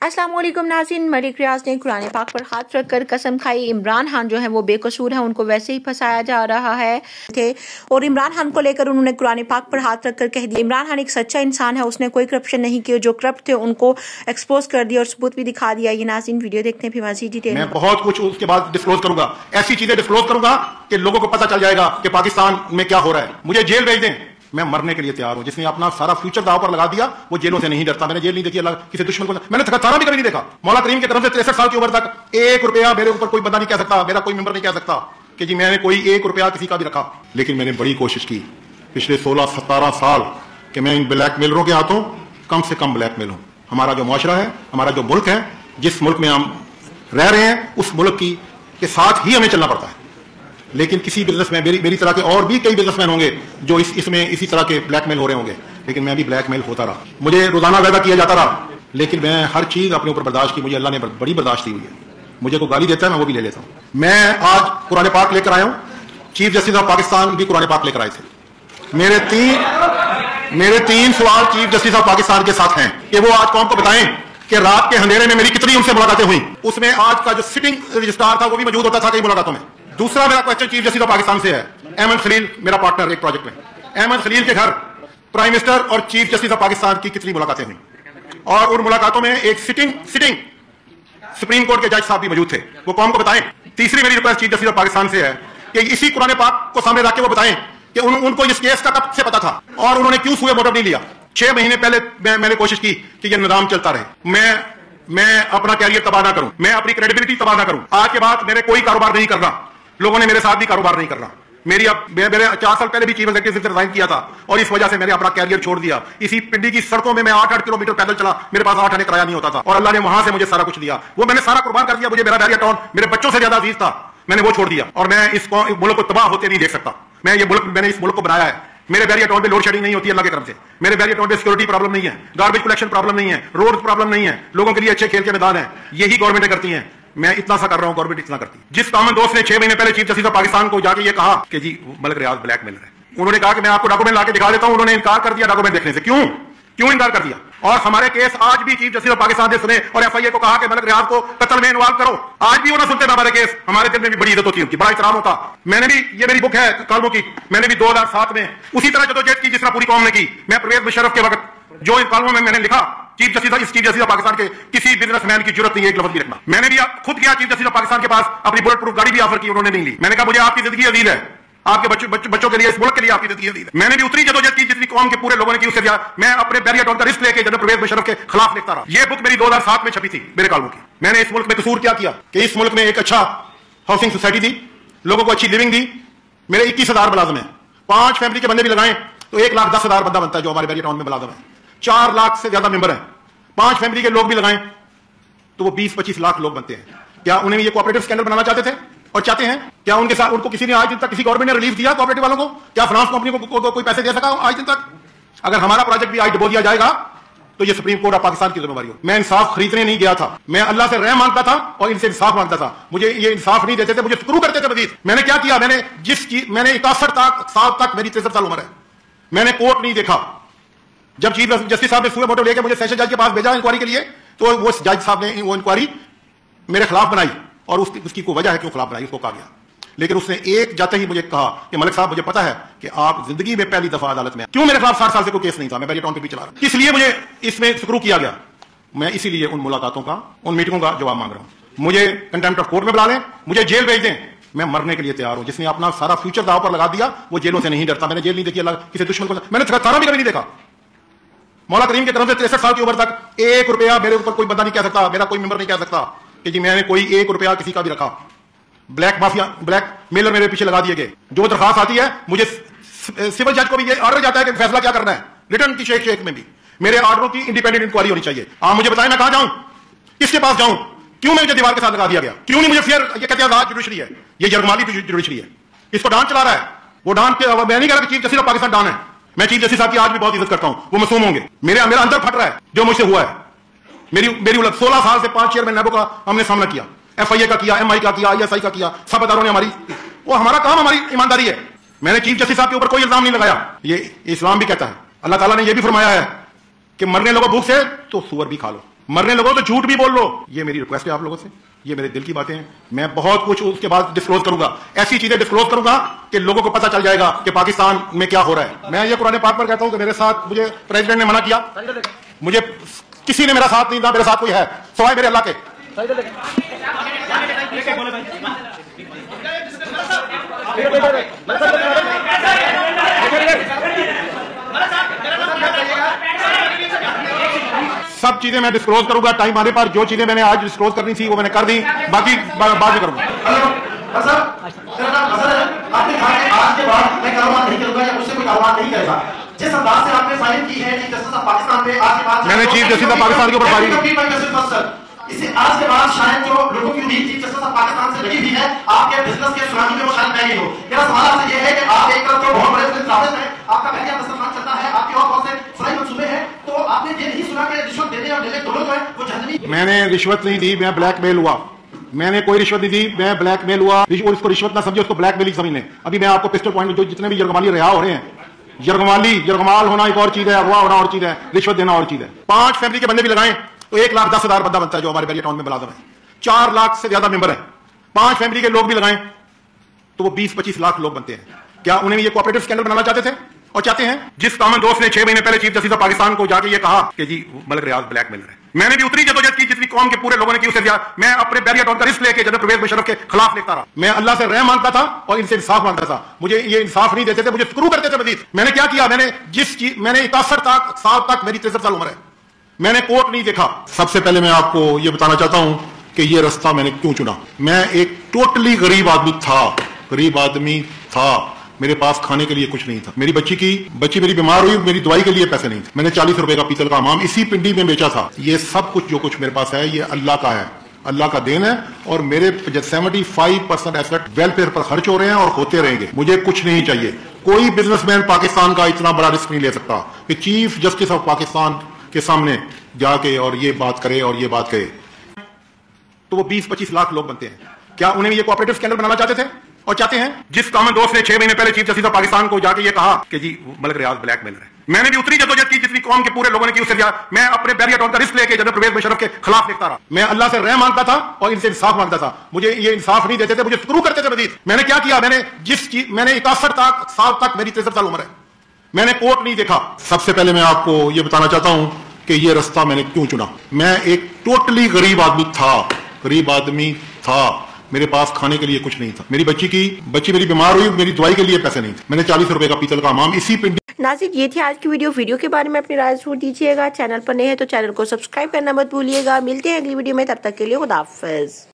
अस्सलाम वालेकुम नाज़रीन, मलिक रियाज ने कुरान पाक पर हाथ रख कर कसम खाई। इमरान खान जो है वो बेकसूर है, उनको वैसे ही फंसाया जा रहा है और इमरान खान को लेकर उन्होंने कुरान पाक पर हाथ रख कर कह दिया इमरान खान एक सच्चा इंसान है, उसने कोई करप्शन नहीं की, जो करप्ट थे उनको एक्सपोज कर दिया और सबूत भी दिखा दिया। ये नाज़रीन वीडियो देखते हैं फिर मज़ीद डिटेल। मैं बहुत कुछ उसके बाद डिस्क्लोज करूंगा, ऐसी चीजें डिस्क्लोज करूंगा कि लोगों को पता चल जाएगा कि पाकिस्तान में क्या हो रहा है। मुझे जेल भेज दें, मैं मरने के लिए तैयार हूं। जिसने अपना सारा फ्यूचर दाव पर लगा दिया वो जेलों से नहीं डरता। मैंने जेल नहीं देखी, अल्लाह किसी दुश्मन को मैंने थकाना भी कभी नहीं देखा। मौला करीम की तरफ से 63 साल की उम्र तक 1 रुपया मेरे ऊपर कोई बंदा नहीं कह सकता, मेरा कोई मेंबर नहीं कह सकता कि जी मैंने कोई 1 रुपया किसी का भी रखा। लेकिन मैंने बड़ी कोशिश की पिछले 16-17 साल कि मैं इन ब्लैक मेलरों के हाथों कम से कम ब्लैक मेल हूं। हमारा जो मुआशरा है, हमारा जो मुल्क है, जिस मुल्क में हम रह रहे हैं, उस मुल्क के साथ ही हमें चलना पड़ता है। लेकिन किसी बिजनेसमैन, मेरी तरह के और भी कई बिजनेसमैन होंगे जो इसमें इसी तरह के ब्लैकमेल हो रहे होंगे, लेकिन मैं भी ब्लैकमेल होता रहा। मुझे रोजाना वायदा किया जाता रहा, लेकिन मैं हर चीज अपने ऊपर बर्दाश्त की। मुझे अल्लाह ने बड़ी बर्दाश्त दी हुई है। मुझे कोई गाली देता है मैं वो भी ले लेता हूं। मैं आज कुरान पाक लेकर आया हूं। चीफ जस्टिस ऑफ पाकिस्तान भी कुरान पाक लेकर आए थे। मेरे तीन सवाल चीफ जस्टिस ऑफ पाकिस्तान के साथ हैं कि वो आज कौम को बताएं कि रात के अंधेरे में मेरी कितनी उनसे मुलाकातें हुई। उसमें आज का जो सिटिंग रजिस्ट्रार था वो भी मौजूद होता था कई मुलाकातों में। दूसरा मेरा question chief justice of Pakistan से है। अहमद खलील मेरा पार्टनर एक प्रोजेक्ट में, अहमद खलील के घर प्राइम मिनिस्टर और चीफ जस्टिस ऑफ पाकिस्तान की कितनी मुलाकातें हुई, और उन मुलाकातों में एक सिटिंग सुप्रीम कोर्ट के जज साहब भी मौजूद थे। वो कौम को बताएं। तीसरी मेरी request chief justice of Pakistan से है कि इसी कुरान पाक को सामने रख के वो बताएं कि उनको इस केस का कब से पता था और उन्होंने क्यों सुए मोटिव नहीं लिया। 6 महीने पहले मैंने कोशिश की कि यह निजाम चलता रहे, मैं अपना कैरियर तबाह ना करूं, मैं अपनी क्रेडिबिलिटी तबाह ना करूं। आज के बाद मेरे कोई कारोबार नहीं करना, लोगों ने मेरे साथ भी कारोबार नहीं करना। मेरे 4 साल पहले भी चीफ एग्जीक्यूटिव से रिजाइन किया था और इस वजह से मैंने अपना कैरियर छोड़ दिया। इसी पिंडी की सड़कों में मैं 8-8 किलोमीटर पैदल चला, मेरे पास 8 आने किराया नहीं होता था और अल्लाह ने वहां से मुझे सारा कुछ दिया। वो मैंने सारा कुर्बान कर दिया। मुझे मेरा बैरिया टाउन मेरे बच्चों से ज्यादा अजीज था, मैंने वो छोड़ दिया और मैं इस मुल्क को तबाह होते नहीं देख सकता। मैंने इस मुल्क को बनाया है। मेरे बैरिया टाउन पे लोड शेडिंग नहीं होती अल्लाह की तरफ से। मेरे बैरिया टाउन पे सिक्योरिटी प्रॉब्लम नहीं है, गार्बेज कलेक्शन प्रॉब्लम नहीं है, रोड प्रॉब्लम नहीं है, लोगों के लिए अच्छे खेल के मैदान है। यही गवर्नमेंटें करती हैं। मैं इतना सा कर रहा हूं, गवर्नमेंट इतना करती है। जिस कॉमन दोस्त ने 6 महीने पहले चीफ जस्टिस ऑफ पाकिस्तान को जाके ये कहा कि जी मलिक रियाज ब्लैकमेलर है, उन्होंने कहा कि मैं आपको डॉक्यूमेंट लाके दिखा देता हूं, उन्होंने इनकार कर दिया डॉक्यूमेंट देखने से। क्यों इनकार कर दिया? और हमारे केस आज भी चीफ जस्टिस ऑफ पाकिस्तान ने सुने और एफआईए को कहा कि मलिक रियाज को कत्ल में इन्वॉल्व करो। आज भी वो ना सुनते हमारे केस। हमारे दिल में भी बड़ी इज्जत होती है, उनकी बड़ा एहतराम होता। मैंने भी, ये मेरी बुक है कलमों की, मैंने भी 2007 में उसी तरह जदोजहद की जिस तरह पूरी कौम ने की। मैं परवेज मुशर्रफ के वक्त जो इन कलमों में मैंने लिखा, चीफ जस्टिस ऑफ पाकिस्तान के किसी बिजनेसमैन की जरूरत नहीं है एक लफ्ज भी रखना। मैंने भी खुद किया चीफ जस्टिस ऑफ पाकिस्तान के पास, अपनी बुलेट प्रूफ गाड़ी भी ऑफर की, उन्होंने नहीं ली। मैंने कहा मुझे आपकी जिंदगी अजीज है, आपके बच्चों के लिए, इस मुल्क के लिए आपकी जिंदगी अजीज है। मैंने भी उतनी जदोजहद की जितनी कौम के पूरे लोगों ने की, उससे ज्यादा मैं अपने बैरिया टाउन का रिस्क लेके जनरल परवेज मुशर्रफ के खिलाफ लिखता रहा। यह बुक मेरी 2007 में छपी थी मेरे कॉलमों की। मैंने इस मुल्क में कसूर क्या किया कि इस मुल्क में एक अच्छा हाउसिंग सोसाइटी दी, लोगों को अच्छी लिविंग दी। मेरे 21,000 मुलाजिम है, 5 फैमिली के बंदे भी लगाएं तो 1,10,000 बंदा बनता है जो हमारे बैरिया टाउन में मुलाजिम है। 4 लाख से ज्यादा मेंबर है, 5 फैमिली के लोग भी लगाएं तो वो 20-25 लाख लोग बनते हैं। क्या उन्हें ये कोऑपरेटिव स्कैंडल बनाना चाहते थे और चाहते हैं? क्या उनके साथ उनको किसी ने आज दिन तक किसी गवर्नमेंट ने रिलीफ दिया कोऑपरेटिव वालों को? क्या फाइनेंस कंपनी को कोई पैसे दे सका आज दिन तक? अगर हमारा प्रोजेक्ट भी आज डुबो दिया जाएगा तो ये सुप्रीम कोर्ट ऑफ पाकिस्तान की जिम्मेदारी हो। मैं इंसाफ खरीदने नहीं गया था, मैं अल्लाह से रहम मांगता था और इनसे इंसाफ मांगता था। मुझे ये इंसाफ नहीं देते थे, मुझे स्क्रू करते थे मजीद। मैंने क्या किया? मैंने 61 साल तक मेरी 63 साल उम्र है, मैंने कोर्ट नहीं देखा। जब चीफ जस्टिस साहब ने सुए मोटिव लेकर मुझे सेशन जज के पास भेजा इंक्वायरी के लिए, तो वो जज साहब ने वो इंक्वायरी मेरे खिलाफ बनाई और उसकी कोई वजह है क्यों खिलाफ बनाई, उसको कहा गया। लेकिन उसने एक जाते ही मुझे कहा कि मलिक साहब मुझे पता है कि आप जिंदगी में पहली दफा अदालत में। क्यों मेरे खिलाफ 60 साल से कोई केस नहीं था, मैं बैरिया टाउन पे भी चला रहा, इसलिए मुझे इसमें स्क्रू किया गया। मैं इसीलिए उन मुलाकातों का, उन मीटिंगों का जवाब मांग रहा हूं। मुझे कंटेम्प्ट ऑफ कोर्ट में बुला लें, मुझे जेल भेज दें, मैं मरने के लिए तैयार हूं। जिसने अपना सारा फ्यूचर दाव पर लगा दिया वो जेलों से नहीं डरता। मैंने जेल नहीं देखी, अल्लाह किसी दुश्मन को मैंने थकाना भी कभी नहीं देखा। मौला करीम की तरफ से 63 साल की उम्र तक 1 रुपया मेरे ऊपर कोई बंदा नहीं कह सकता, मेरा कोई मेंबर नहीं कह सकता कि जी मैंने कोई 1 रुपया किसी का भी रखा। ब्लैक माफिया, ब्लैक मेलर मेरे पीछे लगा दिए गए। जो दरखास्त आती है मुझे सिविल जज को भी ये ऑर्डर जाता है कि फैसला क्या करना है, रिटर्न की शेख में भी मेरे ऑर्डरों की इंडिपेंडेंट इंक्वायरी होनी चाहिए। आप मुझे बताएं मैं कहां जाऊं, किसके पास जाऊं? क्यों मुझे दीवार के साथ लगा दिया गया? क्यों नहीं मुझे फेयर? ये कहते हैं आजाद जुडिशरी है, ये जरमाली जुडिशरी है, इसको डांट चला रहा है। वो डांट के मैं नहीं कह रहा कि चीफ जस्टिस ऑफ पाकिस्तान डान है, मैं चीफ जस्टिस साहब की आज भी बहुत इज्जत करता हूं, वो मासूम होंगे। मेरा अंदर फट रहा है जो मुझसे हुआ है। मेरी 16 साल से 5 चेयरमैन नैबो का हमने सामना किया, एफआईए का किया, एमआई का किया, आईएसआई का किया, सब अदारों ने वो हमारा काम, हमारी ईमानदारी है। मैंने चीफ जस्टिस साहब के ऊपर कोई इल्जाम नहीं लगाया। ये इस्लाम भी कहता है, अल्लाह ताला ने यह भी फरमाया है कि मरने लोगों भूख से तो सूअर भी खा लो। मरने लगो तो झूठ भी बोल लो। ये मेरी रिक्वेस्ट है आप लोगों से, ये मेरे दिल की बातें हैं। मैं बहुत कुछ उसके बाद डिस्क्लोज करूंगा, ऐसी चीजें डिस्क्लोज करूंगा कि लोगों को पता चल जाएगा कि पाकिस्तान में क्या हो रहा है। मैं ये कुरान पाक पर कहता हूं कि मेरे साथ, मुझे प्रेसिडेंट ने मना किया, मुझे किसी ने मेरा साथ नहीं दिया, मेरे साथ कोई है सवाए मेरे अल्लाह के। सब चीजें मैं डिस्क्लोज करूंगा टाइम आने पर। जो चीजें मैंने आज डिस्क्लोज करनी थी वो मैंने कर दी, बाकी बाद में करूंगा। आज के बाद मैं कारोबार नहीं करूंगा या मुझसे कोई कारोबार नहीं करेगा। जिस अंदाज से आपने फाइल की है चीफ जस्टिस ऑफ पाकिस्तान पे, आज के बाद मैंने चीफ जस्टिस ऑफ पाकिस्तान के ऊपर फाइल इसे आज के बाद शायद जो लोगों की उम्मीद चीफ जस्टिस ऑफ पाकिस्तान से लगी हुई है आपके बिजनेस के सुनामी में वो शायद नहीं हो। मेरा सवाल आपसे ये है कि आप एक तरफ तो बहुत बड़े फिलासफर हैं, आपका पहले मुसलमान चलता है, आपके और बहुत से फराई मंसूबे हैं, तो आपने ये नहीं सुना कि रिश्वत देने और लेने दोनों जो है वो जहन्नमी। मैंने रिश्वत नहीं दी, मैं ब्लैकमेल हुआ। मैंने कोई रिश्वत नहीं दी, मैं ब्लैकमेल हुआ। और इसको रिश्वत ना समझे, उसको ब्लैकमेल समझ लें। अभी मैं आपको पिस्टल पॉइंट, जो जितने भी यरगमाली रिहा हो रहे हैं, यरगमाल होना एक और चीज है, अगवा होना और चीज है, रिश्वत देना और चीज है। 5 फैमिली के बंदे भी लगाएं तो 1,10,000 बंदा बनता है जो हमारे बैरिया टाउन में मुलाजिम है। 4 लाख से ज्यादा मेंबर है। 5 फैमिली के लोग भी लगाएं तो वो 20-25 लाख लोग बनते हैं। क्या उन्हें ये कोऑपरेटिव स्कैंडल बनाना चाहते थे और चाहते हैं? जिस कॉमन दोस्त ने 6 महीने पहले चीफ जस्टिस ऑफ पाकिस्तान को जाके ये कहा कि जी मलिक रियाज ब्लैकमेलर है, मैंने भी उतनी जदोजहद की जितनी कौम के पूरे लोगों ने की, उससे ज्यादा मैं अपने बैरिया टाउन का रिस्क लेके जनरल परवेज मुशर्रफ के खिलाफ लेता रहा। मैं अल्लाह से रहम मांगता था और इनसे इंसाफ मांगता था। मुझे ये इंसाफ नहीं देते थे, मुझे स्क्रू करते थे मजीद। मैंने क्या किया? मैंने 61 साल तक, मेरी 63 साल उम्र है, मैंने कोर्ट नहीं देखा। सबसे पहले मैं आपको ये बताना चाहता हूं कि ये रास्ता मैंने क्यों चुना। मैं एक टोटली गरीब आदमी था, मेरे पास खाने के लिए कुछ नहीं था। मेरी बच्ची मेरी बीमार हुई, मेरी दवाई के लिए पैसे नहीं थे। मैंने 40 रुपए का पीतल का हमाम इसी पिंडी में बेचा था। ये सब कुछ जो कुछ मेरे पास है ये अल्लाह का है, अल्लाह का देन है। और मेरे 75% एसेट वेलफेयर पर खर्च हो रहे हैं और होते रहेंगे। मुझे कुछ नहीं चाहिए। कोई बिजनेसमैन पाकिस्तान का इतना बड़ा रिस्क नहीं ले सकता कि चीफ जस्टिस ऑफ पाकिस्तान के सामने जाके और ये बात करे और ये बात कहे तो वो 20-25 लाख लोग बनते हैं। क्या उन्हें ये कोऑपरेटिव स्कैंडल बनाना चाहते थे और चाहते हैं? जिस कॉमन दोस्त ने 6 महीने पहले चीफ जस्टिस ऑफ पाकिस्तान को जाके ये कहा कि जी मलिक रियाज ब्लैकमेलर है, मैंने भी उतनी जदोजहद की जितनी कौम के पूरे लोगों ने की, उससे ज्यादा मैं अपने बैरिया टाउन का रिस्क लेके जनरल परवेज मुशर्रफ के खिलाफ लेता रहा। मैं अल्लाह से रहम मांगता था और इनसे इंसाफ मांगता था। मुझे ये इंसाफ नहीं देते थे, मुझे स्क्रू करते थे मजीद। मैंने क्या किया? मैंने 61 साल तक, मेरी 63 साल उम्र है, मैंने कोर्ट नहीं देखा। सबसे पहले मैं आपको ये बताना चाहता हूं कि ये रास्ता मैंने क्यों चुना। मैं एक टोटली गरीब आदमी था, मेरे पास खाने के लिए कुछ नहीं था। मेरी बच्ची मेरी बीमार हुई, मेरी दवाई के लिए पैसे नहीं थे। मैंने 40 रुपए का पीतल का हमाम इसी पिंडी। नाज़रीन, ये थी आज की वीडियो के बारे में अपनी राय जरूर दीजिएगा। चैनल पर नए हैं तो चैनल को सब्सक्राइब करना मत भूलिएगा। मिलते हैं अगली वीडियो में, तब तक के लिए खुदा हाफिज़।